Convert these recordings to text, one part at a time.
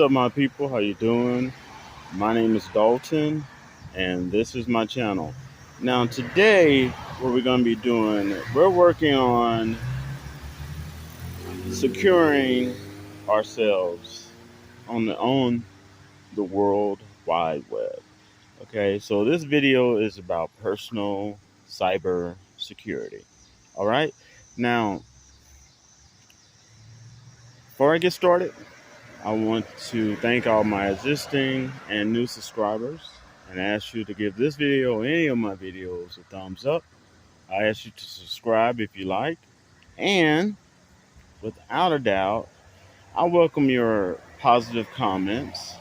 What's up, my people? How you doing? My name is Dalton, and this is my channel. Now, today, what we're going to be doing, we're working on securing ourselves on the World Wide Web. Okay, so this video is about personal cyber security. All right. Now, before I get started, I want to thank all my existing and new subscribers and ask you to give this video or any of my videos a thumbs up. I ask you to subscribe if you like. And without a doubt, I welcome your positive comments.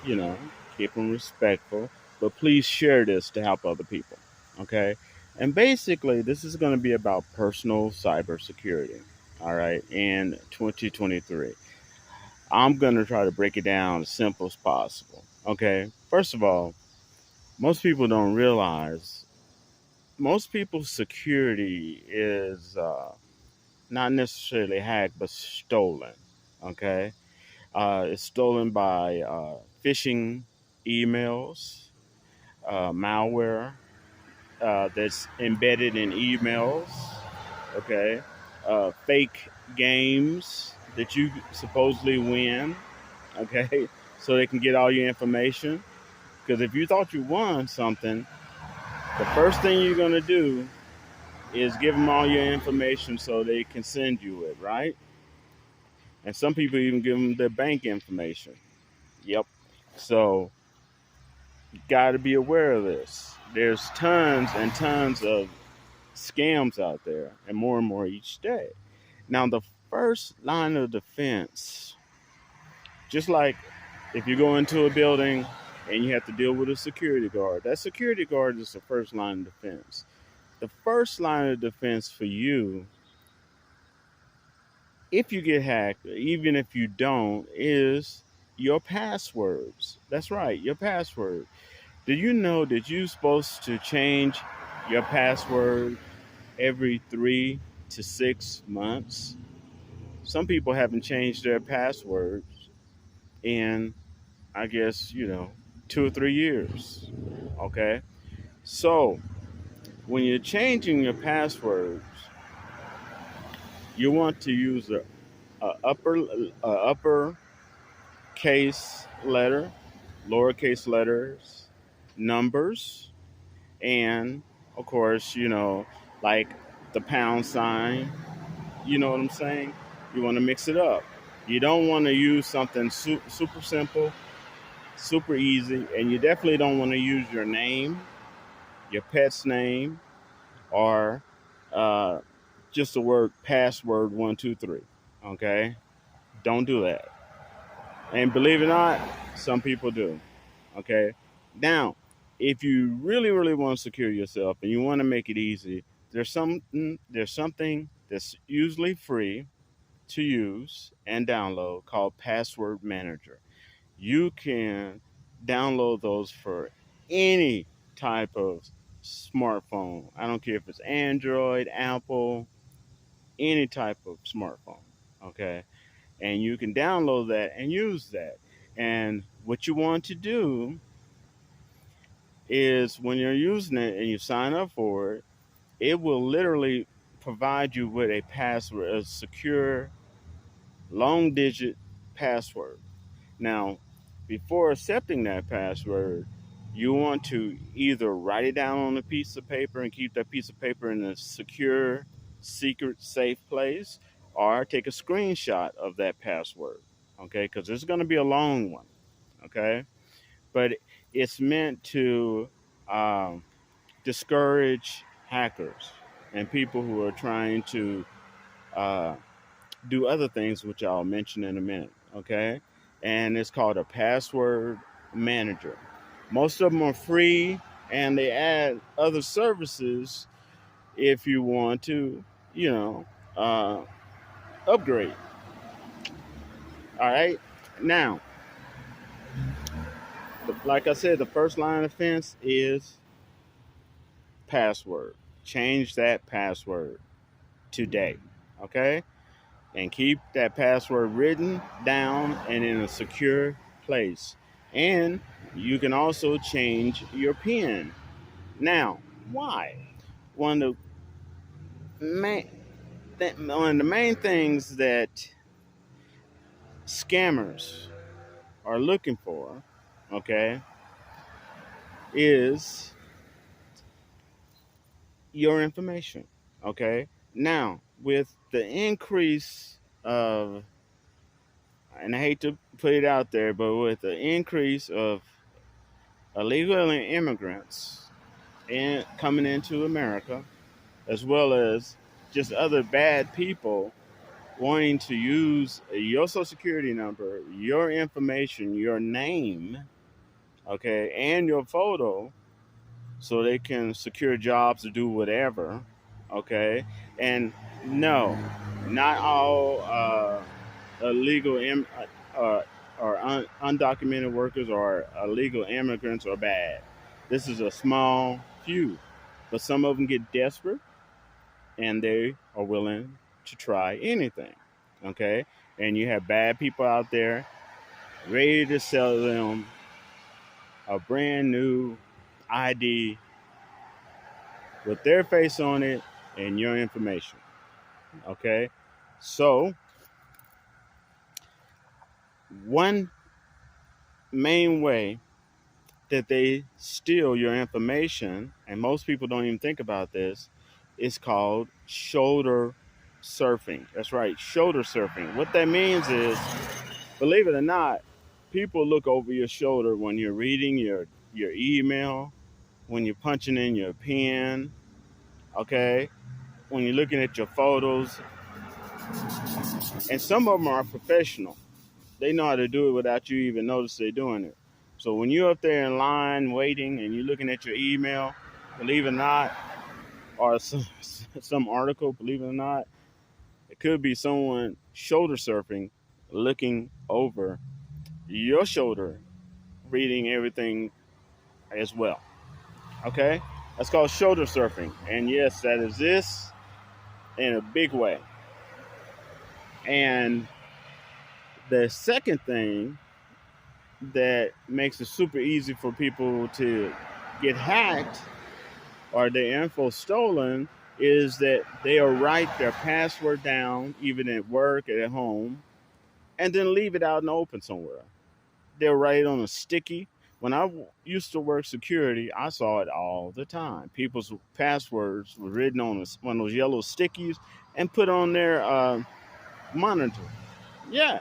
You know, keep them respectful, but please share this to help other people. Okay. And basically, this is going to be about personal cybersecurity. All right. In 2023. I'm going to try to break it down as simple as possible. Okay. First of all, most people don't realize most people's security is not necessarily hacked, but stolen. Okay. It's stolen by phishing emails, malware that's embedded in emails. Okay. Fake games that you supposedly win. Okay. So they can get all your information. Because if you thought you won something, the first thing you're going to do is give them all your information so they can send you it, right? And some people even give them their bank information. Yep. So you got to be aware of this. There's tons and tons of scams out there, and more each day. Now, the first line of defense, just like if you go into a building and you have to deal with a security guard, that security guard is the first line of defense. The first line of defense for you, if you get hacked, even if you don't, is your passwords. That's right, your password. Do you know that you're supposed to change your password every 3 to 6 months? Some people haven't changed their passwords in, I guess, 2 or 3 years. Okay. So when you're changing your passwords, you want to use a upper case letter, lowercase letters, numbers, and of course, like the pound sign. You know what I'm saying? You want to mix it up. You don't want to use something super simple, super easy, and you definitely don't want to use your name, your pet's name, or uh, just the word password 123. Okay, don't do that. And believe it or not, some people do. Okay, now if you really, really want to secure yourself and you want to make it easy, there's something that's usually free to use and download called Password Manager. You can download those for any type of smartphone. I don't care if it's Android, Apple, any type of smartphone. Okay. And you can download that and use that. And what you want to do is when you're using it and you sign up for it, it will literally provide you with a password, a secure long digit password. Now, before accepting that password, you want to either write it down on a piece of paper and keep that piece of paper in a secure, secret, safe place, or take a screenshot of that password. Okay, because it's going to be a long one. Okay, but it's meant to um, discourage hackers and people who are trying to uh, do other things, which I'll mention in a minute. Okay. And it's called a password manager. Most of them are free and they add other services if you want to, you know, uh, upgrade. All right. Now, like I said, the first line of defense is password. Change that password today. Okay. and keep that password written down and in a secure place. And you can also change your PIN. Now, why? One of main one of the main things that scammers are looking for, okay, is your information. Okay. Now, with the increase of, and I hate to put it out there, but with the increase of illegal immigrants and coming into America, as well as just other bad people wanting to use your social security number, your information, your name, okay, and your photo so they can secure jobs or do whatever, okay? And no, not all illegal or undocumented workers or illegal immigrants are bad. This is a small few, but some of them get desperate and they are willing to try anything, okay? And you have bad people out there ready to sell them a brand new ID with their face on it and your information. Okay. So, one main way that they steal your information, and most people don't even think about this, is called shoulder surfing. That's right, shoulder surfing. What that means is, believe it or not, people look over your shoulder when you're reading your email, when you're punching in your pen, okay, when you're looking at your photos, and some of them are professional. They know how to do it without you even notice they're doing it. So when you're up there in line waiting and you're looking at your email, believe it or not, or some article, believe it or not, it could be someone shoulder surfing, looking over your shoulder, reading everything as well. Okay? That's called shoulder surfing. And yes, that exists in a big way. And the second thing that makes it super easy for people to get hacked or their info stolen is that they'll write their password down, even at work, at home, and then leave it out in the open somewhere. They'll write it on a sticky. When I used to work security, I saw it all the time. People's passwords were written on one of those yellow stickies and put on their monitor. Yeah,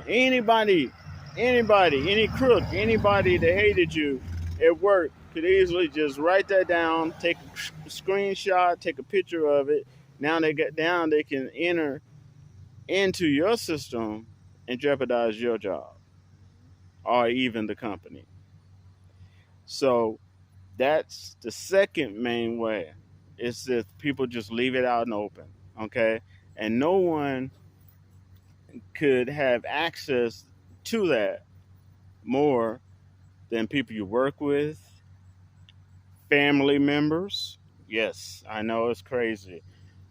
anybody, any crook, anybody that hated you at work could easily just write that down, take a screenshot, take a picture of it. Now they can enter into your system and jeopardize your job or even the company. So that's the second main way. Is that people just leave it out in the open, okay? And no one could have access to that more than people you work with, family members. Yes, I know it's crazy.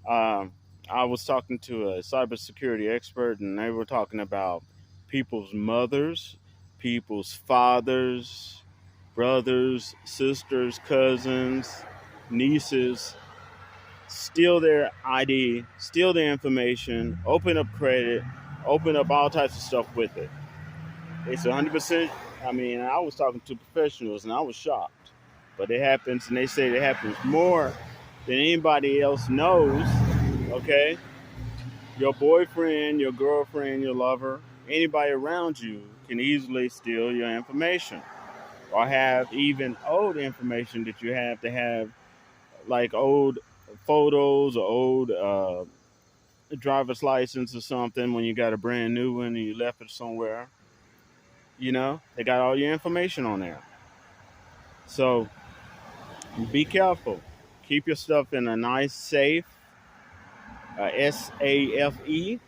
Um, I was talking to a cybersecurity expert, and they were talking about people's mothers, people's fathers, brothers, sisters, cousins, nieces, steal their ID, steal their information, open up credit, open up all types of stuff with it. It's 100%. I mean, I was talking to professionals and I was shocked. But it happens, and they say it happens more than anybody else knows. Okay? Your boyfriend, your girlfriend, your lover, anybody around you can easily steal your information or have even old information that you have to have, like old photos or old driver's license or something when you got a brand new one and you left it somewhere. They got all your information on there. So be careful. Keep your stuff in a nice safe, SAFE.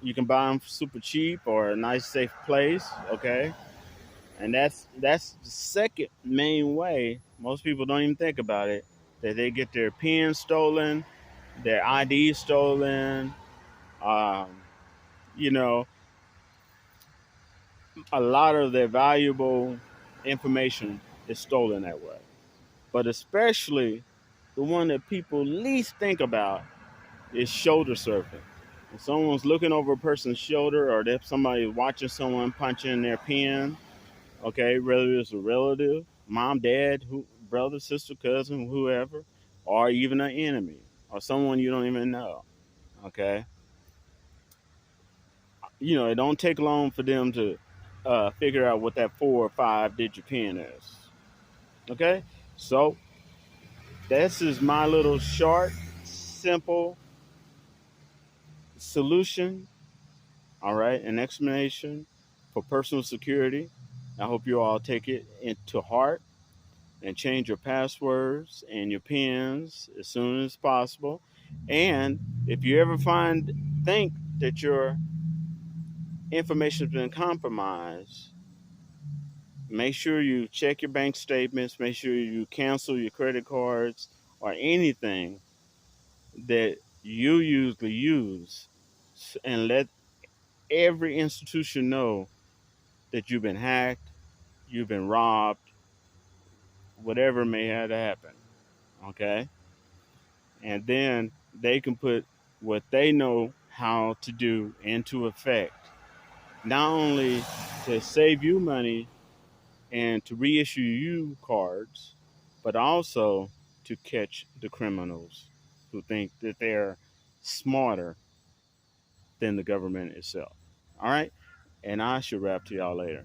You can buy them super cheap or a nice safe place. Okay, and that's the second main way. Most people don't even think about it, that they get their PIN stolen, their ID stolen, Um, you know, a lot of their valuable information is stolen that way. But especially the one that people least think about is shoulder surfing. If someone's looking over a person's shoulder, or if somebody watching someone punch in their pen, okay, whether it's a relative, mom, dad, brother, sister, cousin, whoever, or even an enemy, or someone you don't even know, okay, it don't take long for them to figure out what that 4 or 5 digit pin is. Okay, so this is my little short, simple solution. All right, an explanation for personal security. I hope you all take it into heart and change your passwords and your pins as soon as possible. And if you ever think that your information has been compromised, make sure you check your bank statements, make sure you cancel your credit cards or anything that you usually use, and let every institution know that you've been hacked, you've been robbed, whatever may have happened. Okay? And then they can put what they know how to do into effect, not only to save you money and to reissue you cards, but also to catch the criminals who think that they're smarter than the government itself. All right? And I should rap to y'all later.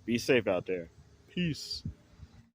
Be safe out there. Peace.